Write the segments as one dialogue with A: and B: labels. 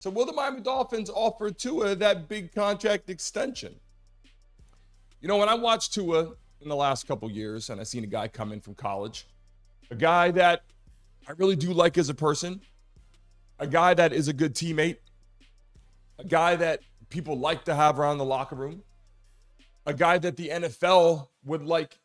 A: So will the Miami Dolphins offer Tua that big contract extension? You know, when I watched Tua in the last couple years, and I seen a guy come in from college, a guy that I really do like as a person, a guy that is a good teammate, a guy that people like to have around the locker room, a guy that the NFL would like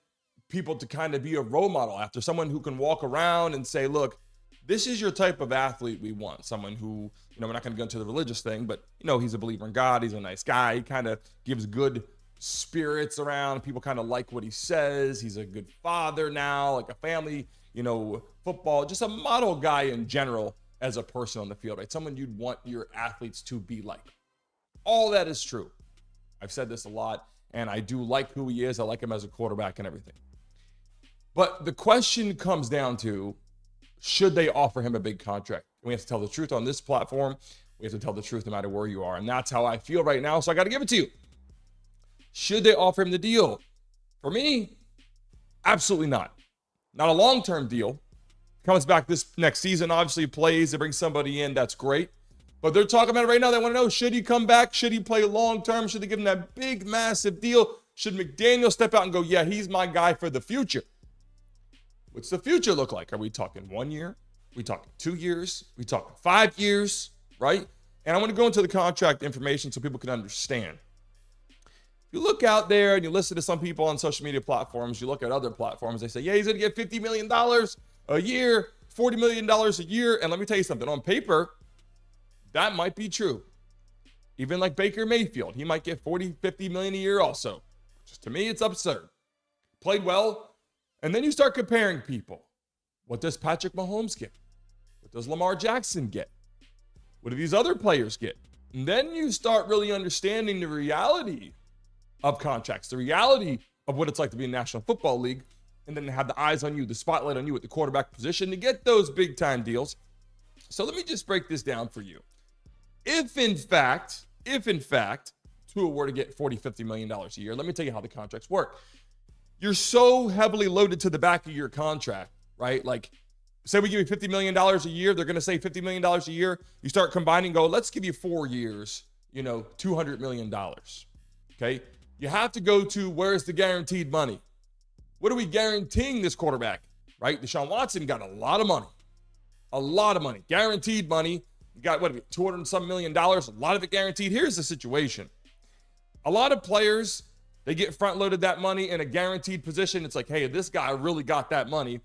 A: people to kind of be a role model after, someone who can walk around and say, look, this is your type of athlete we want. Someone who, we're not going to go into the religious thing, but, he's a believer in God. He's a nice guy. He kind of gives good spirits around. People kind of like what he says. He's a good father now, like a family, football, just a model guy in general as a person on the field, right? Someone you'd want your athletes to be like. All that is true. I've said this a lot, and I do like who he is. I like him as a quarterback and everything. But the question comes down to, should they offer him a big contract? And we have to tell the truth on this platform. We have to tell the truth no matter where you are. And that's how I feel right now. So I got to give it to you. Should they offer him the deal? For me, absolutely not. Not a long-term deal. Comes back this next season, obviously plays, they bring somebody in, that's great. But they're talking about it right now. They want to know, should he come back? Should he play long-term? Should they give him that big, massive deal? Should McDaniel step out and go, yeah, he's my guy for the future? What's the future look like? Are we talking 1 year? Are we talking 2 years? Are we talking 5 years, right? And I want to go into the contract information so people can understand. If you look out there and you listen to some people on social media platforms, you look at other platforms, they say, yeah, he's going to get $50 million a year, $40 million a year. And let me tell you something, on paper, that might be true. Even like Baker Mayfield, he might get 40, 50 million a year also. Just to me, it's absurd. Played well. And then you start comparing people. What does Patrick Mahomes get? What does Lamar Jackson get? What do these other players get? And then you start really understanding the reality of contracts, the reality of what it's like to be in the National Football League, and then have the eyes on you, the spotlight on you at the quarterback position to get those big time deals. So let me just break this down for you. If in fact, Tua were to get $40, $50 million a year, let me tell you how the contracts work. You're so heavily loaded to the back of your contract, right? Like, say we give you $50 million a year, they're going to say $50 million a year. You start combining, go, let's give you 4 years, $200 million. Okay? You have to go to, where's the guaranteed money? What are we guaranteeing this quarterback, right? Deshaun Watson got a lot of money, guaranteed money. You got, $200 and some million, a lot of it guaranteed. Here's the situation. A lot of players, they get front-loaded that money in a guaranteed position. It's like, hey, this guy really got that money.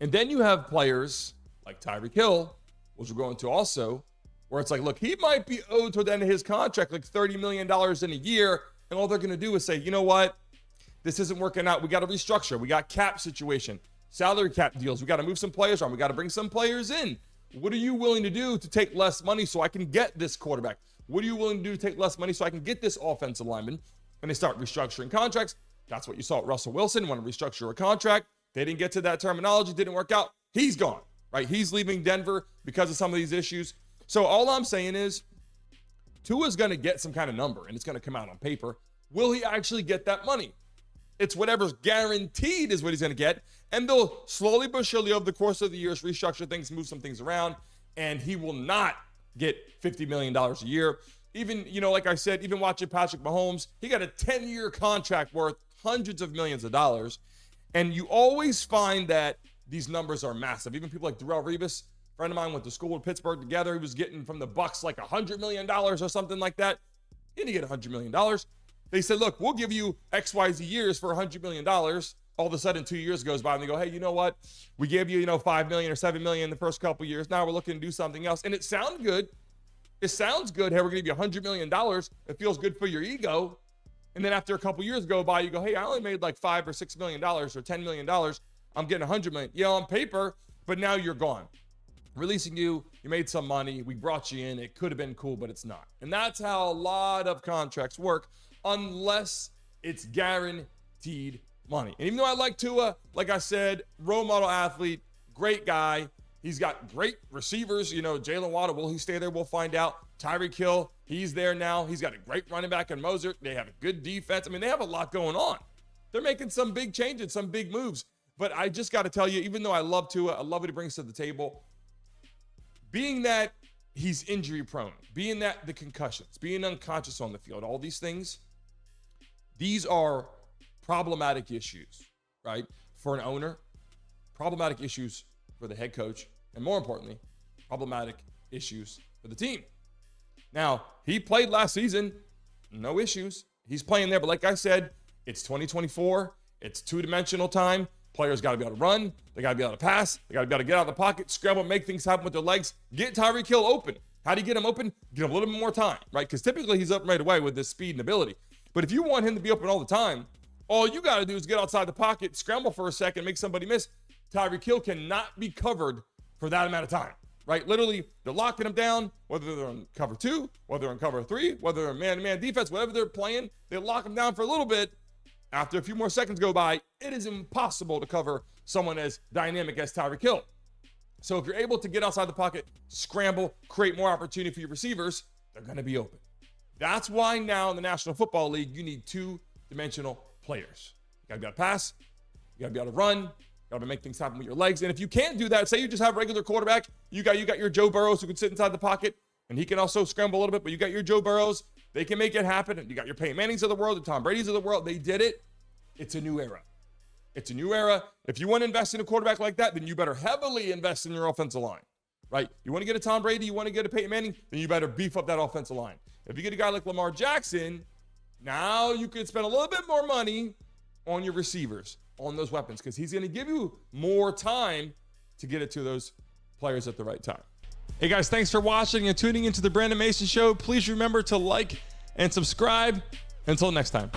A: And then you have players like Tyreek Hill, which we're going to also, where it's like, look, he might be owed toward the end of his contract like $30 million in a year. And all they're going to do is say, you know what? This isn't working out. We got to restructure. We got cap situation, salary cap deals. We got to move some players around. We got to bring some players in. What are you willing to do to take less money so I can get this quarterback? What are you willing to do to take less money so I can get this offensive lineman? And they start restructuring contracts. That's what you saw at Russell Wilson. Want to restructure a contract. They didn't get to that terminology. Didn't work out. He's gone, right? He's leaving Denver because of some of these issues. So all I'm saying is Tua's going to get some kind of number, and it's going to come out on paper. Will he actually get that money? It's whatever's guaranteed is what he's going to get. And they'll slowly but surely over the course of the years restructure things, move some things around, and he will not get $50 million a year. Even, like I said, even watching Patrick Mahomes, he got a 10-year contract worth hundreds of millions of dollars. And you always find that these numbers are massive. Even people like Darrelle Revis, a friend of mine went to school in Pittsburgh together. He was getting from the Bucks like $100 million or something like that. He didn't get $100 million. They said, look, we'll give you XYZ years for $100 million. All of a sudden, 2 years goes by and they go, hey, you know what? We gave you, $5 million or $7 million the first couple of years. Now we're looking to do something else. And it sounds good. It sounds good. Hey, we're going to give you $100 million. It feels good for your ego. And then after a couple years go by, you go, hey, I only made like $5 or $6 million or $10 million. I'm getting $100 million. Yeah, on paper, but now you're gone. Releasing you, you made some money. We brought you in. It could have been cool, but it's not. And that's how a lot of contracts work unless it's guaranteed money. And even though I like Tua, like I said, role model athlete, great guy. He's got great receivers. Jalen Waddle, will he stay there? We'll find out. Tyreek Hill, he's there now. He's got a great running back in Mozart. They have a good defense. I mean, they have a lot going on. They're making some big changes, some big moves. But I just got to tell you, even though I love Tua, I love what he brings to the table. Being that he's injury prone, being that the concussions, being unconscious on the field, all these things, these are problematic issues, right? For an owner, problematic issues for the head coach, and more importantly, problematic issues for the team. Now, he played last season, no issues. He's playing there, but like I said, it's 2024. It's two-dimensional time. Players got to be able to run. They got to be able to pass. They got to be able to get out of the pocket, scramble, make things happen with their legs. Get Tyreek Hill open. How do you get him open? Give him a little bit more time, right? Because typically he's up right away with this speed and ability. But if you want him to be open all the time, all you got to do is get outside the pocket, scramble for a second, make somebody miss. Tyreek Hill cannot be covered for that amount of time, right? Literally, they're locking him down, whether they're in cover 2, whether they're in cover 3, whether they're in man-to-man defense, whatever they're playing, they lock him down for a little bit. After a few more seconds go by, it is impossible to cover someone as dynamic as Tyreek Hill. So if you're able to get outside the pocket, scramble, create more opportunity for your receivers, they're going to be open. That's why now in the National Football League, you need two-dimensional players. You got to be able to pass. You got to be able to run. You got to be able to make things happen with your legs. And if you can't do that, say you just have a regular quarterback, you got your Joe Burrows who can sit inside the pocket, and he can also scramble a little bit, but you got your Joe Burrows. They can make it happen. And you got your Peyton Mannings of the world, the Tom Brady's of the world. They did it. It's a new era. It's a new era. If you want to invest in a quarterback like that, then you better heavily invest in your offensive line, right? You want to get a Tom Brady, you want to get a Peyton Manning, then you better beef up that offensive line. If you get a guy like Lamar Jackson, now you can spend a little bit more money on your receivers, on those weapons, because he's going to give you more time to get it to those players at the right time. Hey guys, thanks for watching and tuning into the Brandon Mason Show. Please remember to like and subscribe. Until next time.